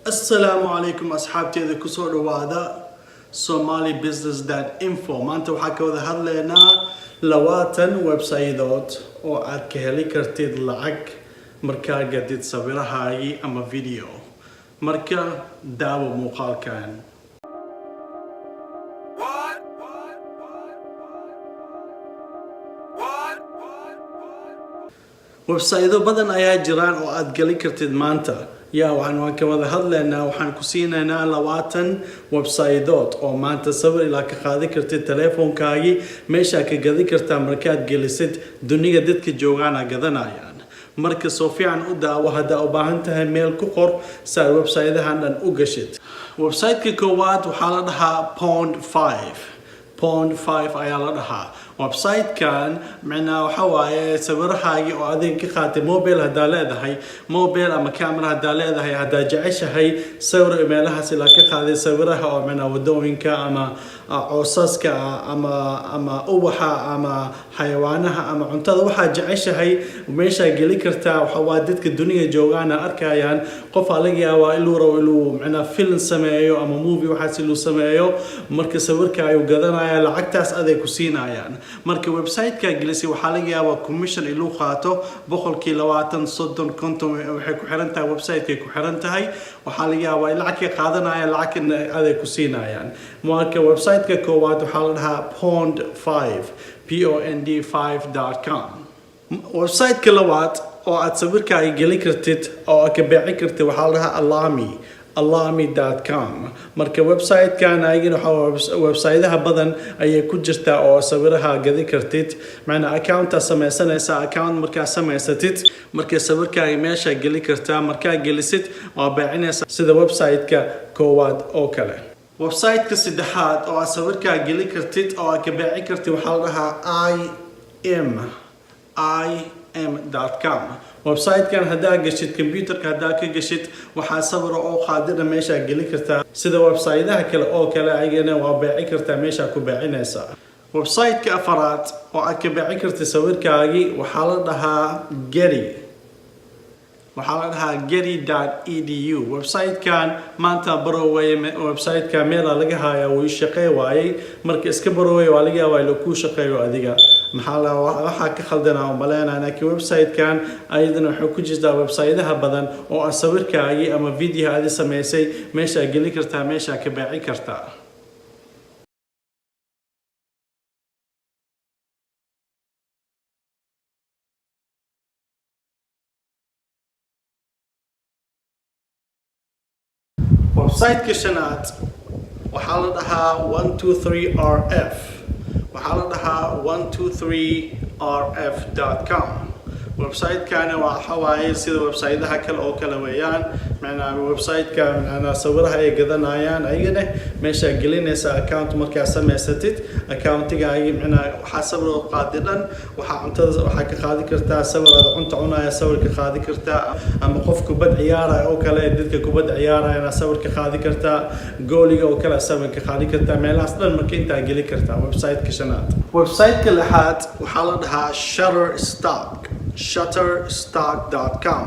السلام عليكم أصحابتي إذا كسر وهذا somalibusiness.info maanta waxaa ka wada hadlaynaa 20 website-ood oo aad ka heli kartid lacag markaa gadid sawirahaagii ama video marka daawo muuqaalkan website-o badan ayaa jiraan oo aad gali kartid maanta waxaan ka wada hadlaynaa waxaan ku siinaynaa 20 website-ood oo maanta sawir ilaa ka qaadi kartid telefoonkaagii meesha ka gadi kartaa markaad gelisid dunida dadka joogaana gadanayaan marka soo fiican u daawo hadaa u baahan tahay meel ku qor si aad website-ahan dhan u gashid website-ka koowaad waxaa la dhahaa Pond 5 ayaa la dhahaa website-kan macnaa waxa waaye sawirahaagii oo adiga ka qaatay mobile hadaa leedahay mobile ama camera hadaa leedahay hadaa jeceshahay sawir meelahaas ilaa ka qaaday sawiraha oo macnaa wadooyinka ama coosaska ama ubaxa ama xayawaanaha ama cuntada waxaa jeceshahay meesha geli kartaa waxa waa dadka dunida joogaana arkayaan qof laga yaabaa inuu macnaa film sameeyo ama movie waxaas inuu sameeyo marka sawirka ayuu gadanaya lacagtaas aday ku siinayaan marka website-ka gelisi waxaa laga yaabaa commission inuu qaato 20 30 50 waxay ku xiran tahay website-ka ku xiran tahay waxaa laga yaabaa lacag ka qaadanaya lacag aday ku siinayaan marka website-ka koowaad waxaa la dhahaa pond5.com website-ka labaad oo aad sawirkaaga geli kartid oo aad ka beeci kartid waxaa la dhahaa alami.com marka website-kan ayagana waxa website-aha badan ayay ku jirtaa oo sawiraha gadi kartid macna account sameysanaysa account markaa samaysatid marka sawirkaaga meesha geli kartaa markaa gelisid waa beecinaysa sida website-ka koowaad oo kale website-ka saddexaad oo aad sawirkaaga geli kartid oo aad ka beeci kartid waxaa la dhahaa im.com website-kan hadaa gashid computerka hadaa ka gashid waxaa sawir oo qaadina meesha geli kartaa sida website-aha kale oo kale ayagana waa beeci kartaa meesha ku beecinaysa website-ka afaraad oo aad ka beeci kartid sawirkaagii waxaa la dhahaa getty.edu website-kan maanta baroway website-ka meel laga haayaa wuu shaqeey waayay marka iska baroway waa laga yaabaa inuu ku shaqeeyo adiga waxaa ka khaldanaa umaleynaa laakiin website-kan ayadana waxay ku jirtaa website-aha badan oo aad sawirkaagii ama video aad samaysay meesha geli kartaa meesha ka beeci kartaa website-ka shanaad waxaa la dhahaa 123rf waxaa la dhahaa 123rf.com website-kana waxa waaye sida website-aha kale oo kale weeyaan macnaa website-ka macnaa sawiraha ay gadanayaan ayagana meesha gelinaysa account markaa samaysatid account-igaaga macnaa waxaa sawir oo qaadidan waxaa cuntada waxaa ka qaadi kartaa sawir aad cunta cunaya sawir ka qaadi kartaa ama qof kubad ciyaaraya oo kale dadka kubad ciyaarayana sawir ka qaadi kartaa gooliga oo kale sawir ka qaadi kartaa meelahaas dhan marka intaa geli kartaa website-ka shanaad website-ka lixaad waxaa la dhahaa shutterstock.com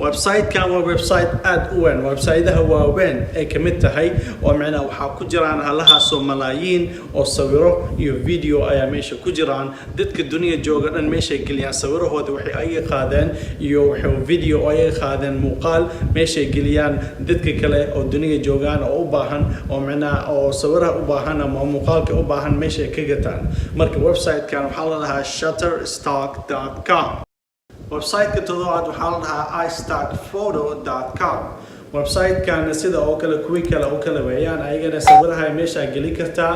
website-kan waa website aad u weyn website-aha waaweyn ay ka mid tahay oo macnaa waxaa ku jiraan halahaasoo malaayiin oo sawiro iyo video ayaa meesha ku jiraan dadka dunida jooga dhan meeshay geliyaan sawirahooda waxay ayaga qaadeen iyo waxay video ayaga qaadeen muuqaal meeshay geliyaan dadka kale oo dunida joogaan oo u baahan oo macnaa oo sawiraha u baahan ama muuqaalka u baahan meeshay ka gataan marka website-kan waxaa la dhahaa shutterstock.com website-ka toddobaad waxaa la dhahaa iStockPhoto.com website-kan sida oo kale kuwii kale oo kale weeyaan ayagana sawiraha meesha geli kartaa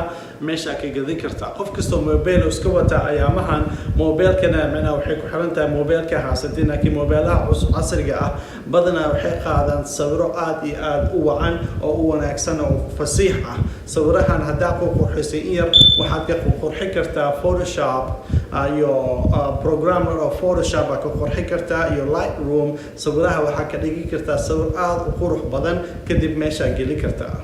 meesha ka gadin kartaa qof kastoo mobile iska wata ayaamahan mobile-kana macnaa waxay ku xiran tahay mobile-ka haasatin laakiin mobile-aha casriga ah badanaa waxay qaadaan sawiro aad iyo aad u wacan oo u wanaagsan oo fasiix ah sawirahan hadaa ku qurxisay in yar waxaad ka qurxin kartaa Photoshop iyo programmer oo Photoshop ka qurxin kartaa iyo Lightroom sawiraha waxaa ka dhigi kartaa sawir aad u qurux badan kadib meesha geli kartaa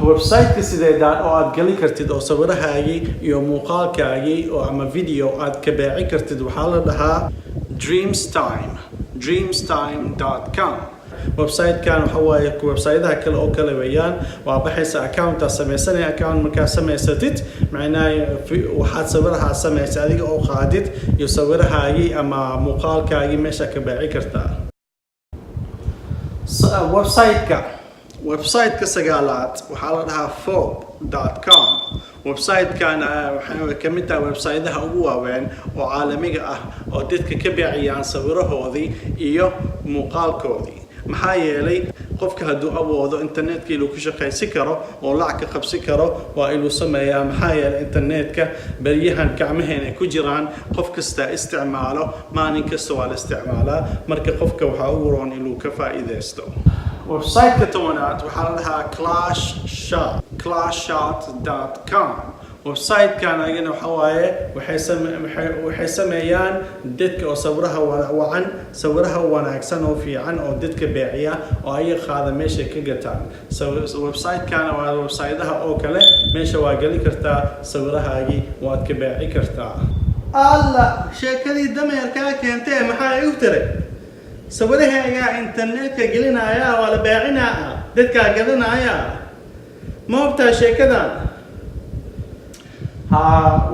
website-ka sideedaad oo aad geli kartid oo sawirahaagii iyo muuqaalkaagii oo ama video aad ka beeci kartid waxaa la dhahaa dreamstime.com website kan waxa waaye website-yada kale oo kale weeyaan waa baxaysa account samaysanaya account markaa samaysatid macnaheedu waxaad sawiraha samaysaa adiga oo qaadid iyo sawirahaagii ama muuqaalkaagii meesha ka baaci kartaa website-ka sagaalaad waxaa la dhahaa forbes.com website-kan waxay ka mid tahay website-yada ugu waaweyn oo caalamiga ah oo dadka ka baaciyaan sawirahoodii iyo muuqaalkoodii maxaa yeelay qofka hadduu awoodo internetka inuu ku shaqaysi karo oo lacag ka qabsi karo waa inuu sameeyaa maxaa yeelay internetka baryahan gacmaheena ku jiraan qof kasta isticmaalo maalin kasta waa la isticmaalaa marka qofka waxaa ugu roon inuu ka faa'iideysto website-ka tobanaad waxaa la dhahaa clashshot.com website-kan ayagana waxa waaye waxay sameeyaan dadka oo sawiraha wanaagsan oo fiican oo dadka beeciya oo ay qaada meesha ka gataan website-kan waa website-yada oo kale meesha waa gali kartaa sawirahaagii waad ka beeci kartaa alla sheekadii dameerka keentay maxaa ay u tiray sawirahaaga internetka gelinaya waa la beecinaa dadka gadanaya ma hubtaa sheekadan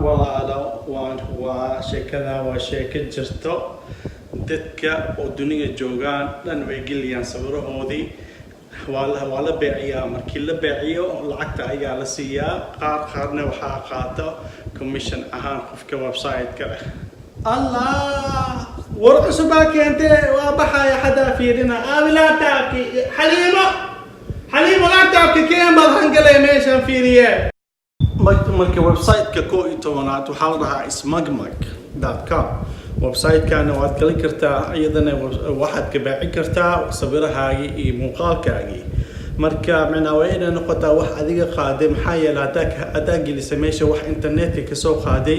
walaalo waa sheekada waa sheeko jirto dadka oo dunida joogaan dhan way geliyaan sawirahoodii waa la beeciyaa markii la beeciyo lacagta ayaa la siiyaa qaarna waxaa qaata commission ahaan qofka website-ka leh الله ورق سباك أنت وابحا يا حدا فينا لا تابكي حليمة لا تابكي كيان بضحن قلي ميشان فيريه مركب ويب سايت ككو إنترنت وحاولها اسمجمج.com ويب سايت كان واد كلي كرتا أيضا واحد كباعي كرتا وصبرها هاي مقال marka macna waa inaan noqotaa wax adiga qaaday maxaa yeelay adag lisameesha wax internetka ka soo qaaday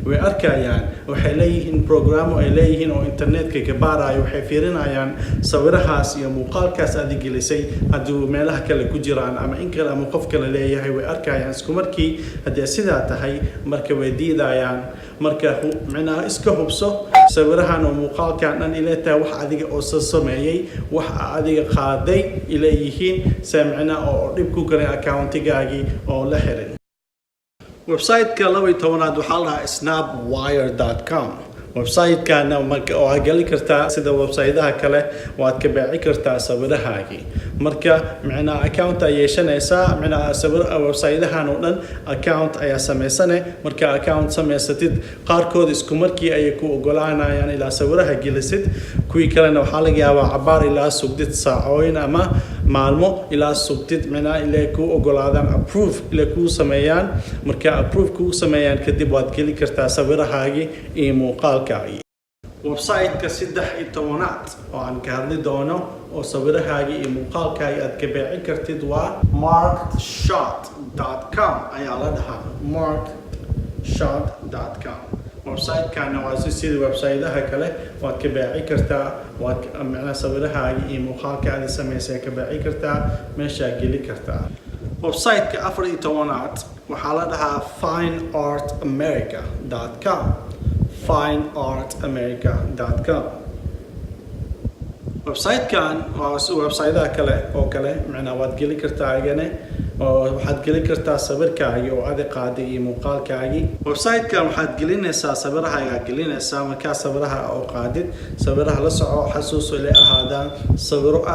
way arkayaan waxay leeyihiin program ay leeyihiin oo internetka ka baarayo waxay fiirinayaan sawirahaas iyo muuqaalkaas adiga lisay haduu meelaha kale ku jiraan ama in kale ama qof kale leeyahay way arkayaan isku markii hadii sidaa tahay marka way diidayaan marka macna iska hubso sawirahan oo muuqaalkan dhan ilaa wax adiga oo sameeyay wax adiga qaaday ileeyihiin سمعنا أو نبكو كنا أكاونتيجاجي أو لحرن ويب سايت كلا ويتوناد وحالها snapwire.com ويب سايت كان أو هجلي كرتا سيدا ويب سايتها كله واتكبعي كرتا صبرهاجي مركا معنا أكاونت أيشان إسا معنا صبر ويب سايتها نودن أكاونت أي سميسنة مركا أكاونت سميستيد قاركود إسكو مركي أيكو أقولنا يعني لا صبرها جلست كوي كلنا وحالك يا عبار إلى سجدت ساعين أما معلومة إلى سجدت معنا إلى كو أقولادان approve إلى كو سميان مركا approve كو سميان كدي واتكلي كرتا صبرهاجي إيموقال website كسيدح إتوانات وعن كهذي دونه وصبرهاجي مقالكاي أتكبعي كرتد و markedshot.com أي على ده markedshot.com website كان واسيسي website ده كله واتكبعي كرتا معنا صبرهاجي مقالكاي سميسي كبعي كرتا مشاكلي كرتا website كأفر إتوانات وحالتها fineartamerica.com fineartamerica.com website كان website كله أو كله معنا وادقلي كرتاعينه وحدقلي كرتا صبر كاعي وعد قادي مقال كاعي website كان وحدقلينا صبرها يقلينا مكا صبرها أو قادد صبرها لسعو حسوس إلى هذا صبر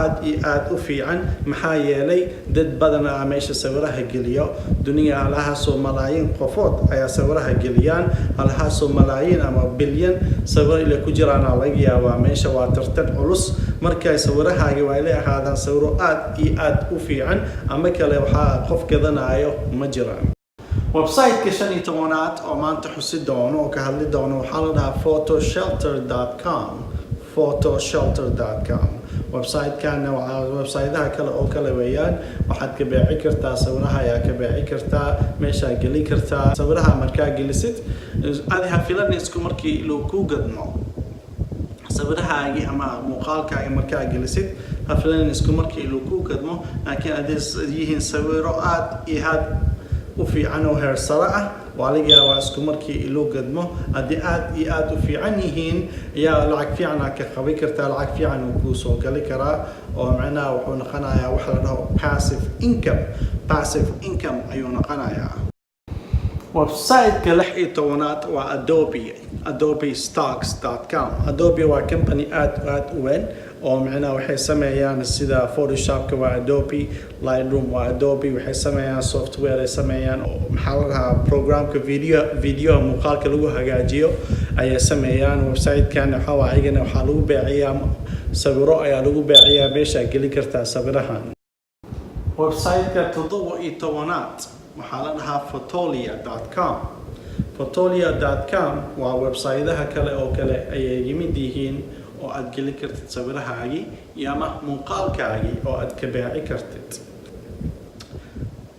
آد وفي عن محايلي ضد بدنا عميش صبرها قليو دنيا علىها سو ملايين قفوت أي صبرها قليان علىها سو ملايين أما بليون صبر إلى كجران عليا وعميش واترتد علوس مركا صبرها يوالي هذا صبر آد وفي عن أما كله قف كذا أيوه مجرى ويب سايت كشني توانات أو ما أنت حسيت دونه وكهالي دونه حالنا photoshelter.com photoshelter.com ويب سايت كان ويب سايت ده كله أو كله ويان واحد كبيعي كرتا صورها يا كبيعي كرتا ماشى قلي كرتا صورها مركا جلست هذه فيلان يسكو مركي لو كوجدنا صورها يجي أما مقال كأي مركا جلست هفلان يسكو مركي لو كوجدنا لكن أديس يهين صورات إيهاد وفي عنو هير صراحة waaliga waa isku markii loo gadmo haddii aad iyo aad u fiican yihiin ayaa lacag fiican ka qabi kartaa lacag fiican uu ku soo gali karaa oo macnaha wuxuu noqonayaa wax la dhaho passive income ayuu noqonayaa website-ka 16aad waa adobestocks.com. Adobe waa company aad u weyn oo macnaha waxay sameeyaan sida Photoshop-ka waa Adobe, Lightroom waa Adobe, waxay sameeyaan software ay sameeyaan maxaa la dhahaa programka video muuqaalka lagu hagaajiyo ayay sameeyaan. Website-kan waxa lagu beeciyaa sawiro ayaa lagu beeciyaa meesha geli kartaa sawirahan. Website-ka 17aad waxaa la dhahaa Fotolia.com. Fotolia.com waa website-daha kale oo kale ayay yimid yihiin oo aad geli kartid sawirahaagii iyo ama muuqaalkaagii oo aad ka beeci kartid.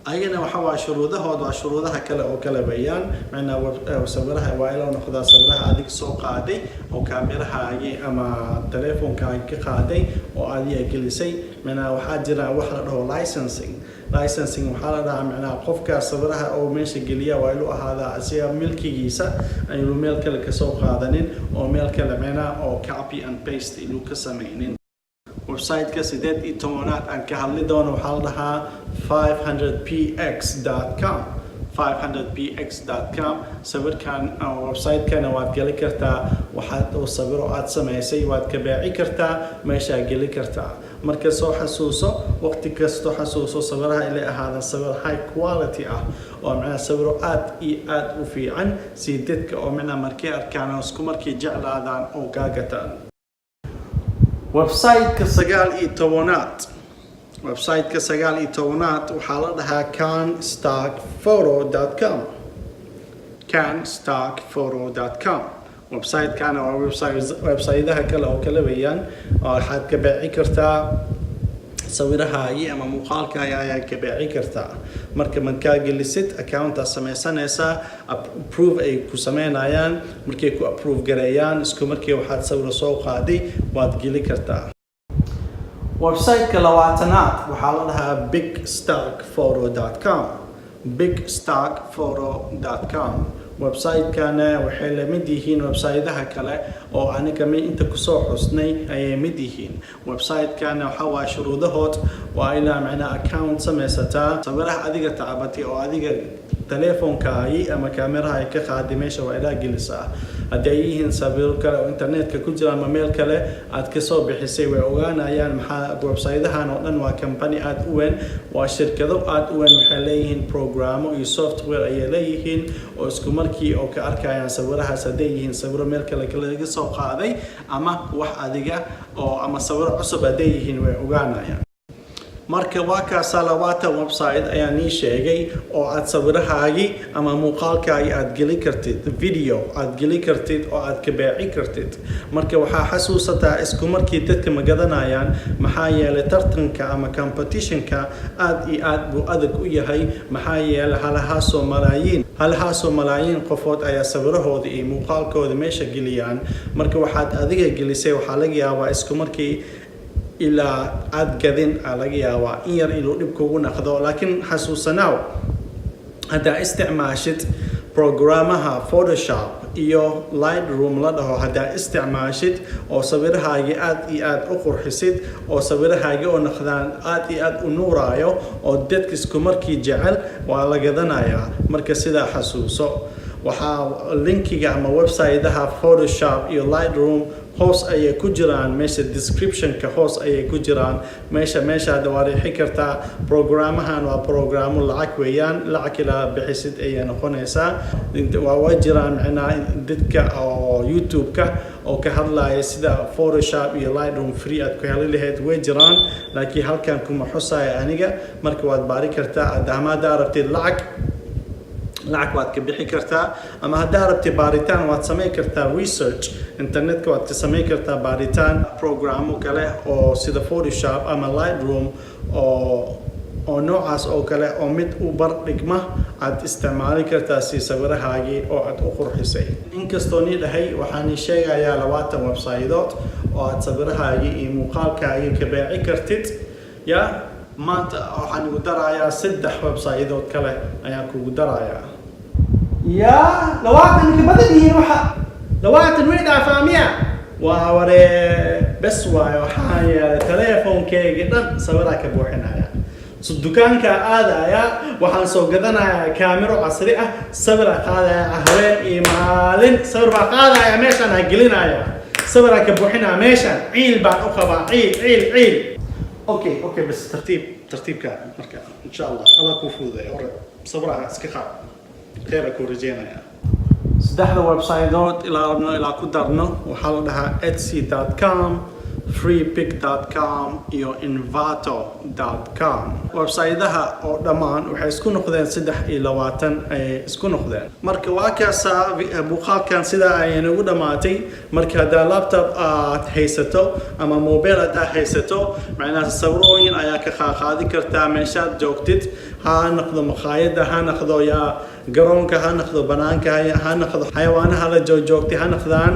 ayagana waa shuruudahooda waa shuruudaha kale oo kale weeyaan macnaha sawiraha waa inuu noqdaa sawiraha adig soo qaaday oo kaamirahaagii ama telefoonkaagii ka qaaday oo adiga gelisay macnaha waxaa jira wax la dhaho licensing waxaa la dhahaa macnaha qofka sawiraha oo meesha geliya waa inuu ahaadaa asiga milkigiisa ayuu meel kale ka soo qaadanin oo meel kale macnaha oo copy and paste inuu ka samaynin. website-ka 18aad aan ka hadli doono waxaa la dhahaa 500px.com. 500px.com sawirkan website-kana waad geli kartaa waxaad oo sawiro aad samaysay waad ka beeci kartaa meesha geli kartaa. marka soo xasuuso waqti kasto xasuuso sawiraha ilaa ahaada sawir high quality ah oo macnaha sawiro aad iyo aad u fiican si dadka oo macnaha markay arkaan isku markay jeclaadaan oo gaagataan. website-ka 19aad waxaa la dhahaa canstockphoto.com. website-kana waa website-daha kale oo kale weeyaan waxaad ka beeci kartaa sawirahaagii ama muuqaalkaaga ayaa ka beeci kartaa. markaa gelisid accounta samaysanaysaa approve ay ku sameynayaan markay ku approve gareeyaan isku markii waxaad sawir soo qaaday waad geli kartaa. website-ka 20aad waxaa la dhahaa bigstockphoto.com. website-kana waxay la mid yihiin website-daha kale oo aniga inta ku soo xusnay ayay mid yihiin. website-kana waa shuruudahood waa ilaa macnaha account samaysataa sawiraha adiga taabatay oo adiga telefoonkaagii ama kaamiraha ay ka qaaday meesha waa ilaa gelisaa. haddii ay yihiin sawiro kale oo internetka ku jira ama meel kale aad ka soo bixisay way ogaanayaan maxaa website-dahan oo dhan waa company aad u weyn waa shirkado aad u weyn waxay leeyihiin programo iyo software ayay leeyihiin oo isku markii oo ka arkayaan sawirahaas hadday yihiin sawiro meel kale laga soo qaaday ama wax adiga oo ama sawiro cusub hadday yihiin way ogaanayaan. marka waa kaasa 20 website ayaan ii sheegay oo aad sawirahaagii ama muuqaalkaagii aad geli kartid video aad geli kartid oo aad ka beeci kartid. marka waxaa xasuusataa isku markii dadka ma gadanayaan maxaa yeelay tartanka ama competitionka aad iyo aad buu adag u yahay maxaa yeelay halahaasoo malaayiin qofood ayaa sawirahooda iyo muuqaalkooda meesha geliyaan. marka waxaad adiga gelisay waxaa laga yaabaa isku markii ilaa aad gadin laga yaabaa in yar inuu dhib kugu noqdo laakiin xasuusanaaw haddaa isticmaashid programaha Photoshop iyo Lightroom la dhaho haddaa isticmaashid oo sawirahaagii aad iyo aad u qurxisid oo sawirahaagii oo noqdaan aad iyo aad u nuuraayo oo dadka isku markii jecel waa la gadanayaa. marka sidaa xasuuso waxaa linkiga ama website-daha Photoshop iyo Lightroom hoos ayay ku jiraan meesha description-ka hoos ayay ku jiraan meeshaad waa riixi kartaa. programahan waa programo lacag weeyaan lacag ilaa bixisid ayay noqonaysaa. waa jiraan macnaha dadka oo YouTube-ka oo ka hadlaya sida Photoshop iyo Lightroom free aad ku heli lahayd way jiraan laakiin halkan kuma xusaya aniga. marka waad baari kartaa haddaa rabtid lacag waad ka bixi kartaa ama haddaa rabtid baaritaan waad samayn kartaa research internetka waad ka samayn kartaa baaritaan programo kale oo sida Photoshop ama Lightroom oo noocaas oo kale oo mid u bar dhigma aad isticmaali kartaa si sawirahaagii oo aad u qurxisay. inkastoo ni dhahay waxaan sheegayaa 20 website-dood oo aad sawirahaagii iyo muuqaalkaagii ka beeci kartid maanta waxaan ugu darayaa 3 website-dood kale ayaan kugu darayaa. يا لواتن كبدني وح لواتن وين عفامية ووري بس وحايا تليفون كي جدا صورك بوحنا صدقان كهذا يا وحن سوقدنا كاميرا عصرية صور هذا هوين إيمالين صور هذا يا ماشان هجلنا يا صورك بوحنا ماشان عيل بعد أخبار عيل اوكي بس ترتيب كان ان شاء الله كوفو ذا صبرها اسكخا خيرك ورجينا يعني صدحنا ويب سايت دوت الى كدرنا وحالها etsy.com freepick.com iyo envato.com website-daha oo dhamaan waxay isku noqdeen 23 ay isku noqdeen marka waa kaasa buuqaalkan sida ay ugu dhamaatay marka hada laptop aad haysato ama mobile aad haysato macnaha sawirooyin ayaa ka qaadi kartaa meeshaad joogtid ha noqdo maqaayada ha noqdo ya garoonka ha noqdo banaanka ha noqdo xayawaanaha la joogtay ha noqdaan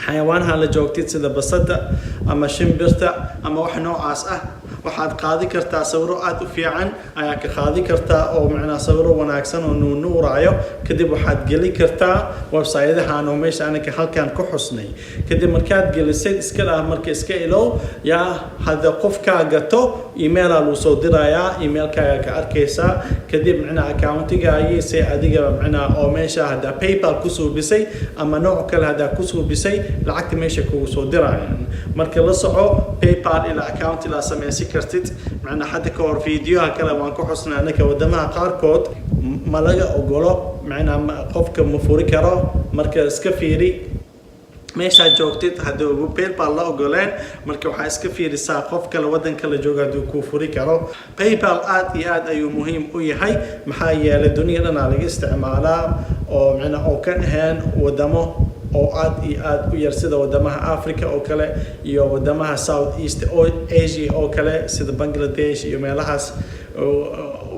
حيوانها la joogtid sida basada ama shimbirta ama wax noocaas ah waxaad qaadi kartaa sawiro aad u fiican ayaa ka qaadi kartaa oo macna sawiro wanaagsan oo nuuraayo kadib waxaad gali kartaa website-ahan oo meesha anaka halkan ku xusnay kadib markaad galisay iska ah marka iska ilo ya hada qofka gato email alu soo dirayaa emailkaaga ka arkaysa kadib macna account-igaaga si adiga macna oo meesha hada PayPal ku soo bisay ama nooc kale hada ku soo bisay lacagta meesha kugu soo dirayaan marka la soco PayPal ila account ila sameeyay kartid macna hadda ka hor fiidiyoha kale waan ku xusnaa anaka wadamaha qaarkood ma laga ogolo macna qofka ma furi karo marka iska fiiri meesha joogtid haduu PayPal la ogoleen marka waxa iska fiirisaa qof kale wadan kale jooga haduu ku furi karo PayPal aad iyo aad ayuu muhiim u yahay maxaa yeelay dunida laga isticmaalaa oo macna oo kan ahaan wadamo oo aad iyo aad u yar sida wadamaha Africa oo kale iyo wadamaha South East Asia oo kale sida Bangladesh iyo meelahaas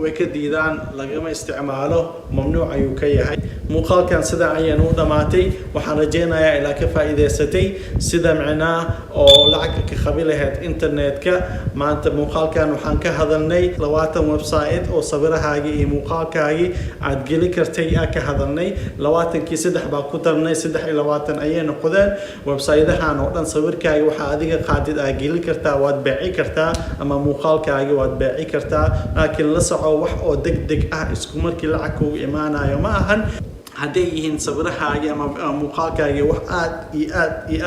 way ka diidaan lagama isticmaalo mamnuuc ayuu ka yahay muuqaalkan sida ayaan u dhamaatay waxaan rajeynayaa ilaa ka faa'iideysatay sida macnaa oo lacag ka qabilahayd internetka maanta muuqaalkan waxaan ka hadalnay 20 website oo sawirahaaga iyo muuqaalkaaga aad gali kartay ka hadalnay 20kii saddex baa ku darnay 23 ayay noqdeen website-ahan oo dhan sawirkaaga waxa adiga qaadid aad gali kartaa waad beeci kartaa ama muuqaalkaaga waad beeci kartaa laakiin la soco wax oo degdeg ah isku markii lacag ku imaanayo ma ahan hadday yihiin sawirahaaga ama muuqaalkaaga wax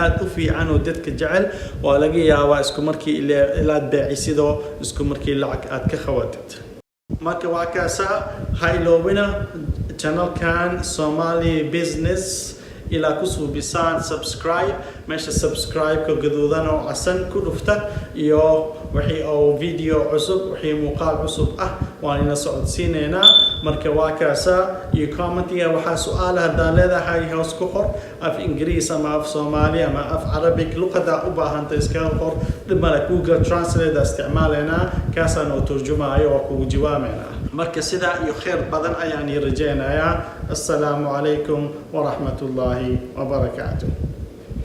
aad u fiican oo dadka jecel waa laga yaabaa isku markii ilaad beecisidoo isku markii lacag aad ka qabatid marka waa kaasa hayloobina channelkan Somali Business إلى كسب بسان سبسكرايب ماشي سبسكرايب كجدودنا وعسن كلفته يو وحي أو فيديو عصب وحي مقال عصب وأنا صعد سيننا مركوا كاسا يكومنتي وحا سؤال هذا لذا هاي هوس كخر أف إنجليزي أما أف صومالي أما أف عربي لغة أوبا هنت إسكالخر لما جوجل ترانسليت استعمالنا كاسا نو ترجمة أيوة كوجوامنا مركز سدا يخير بدن أياني رجينا يا السلام عليكم ورحمة الله وبركاته.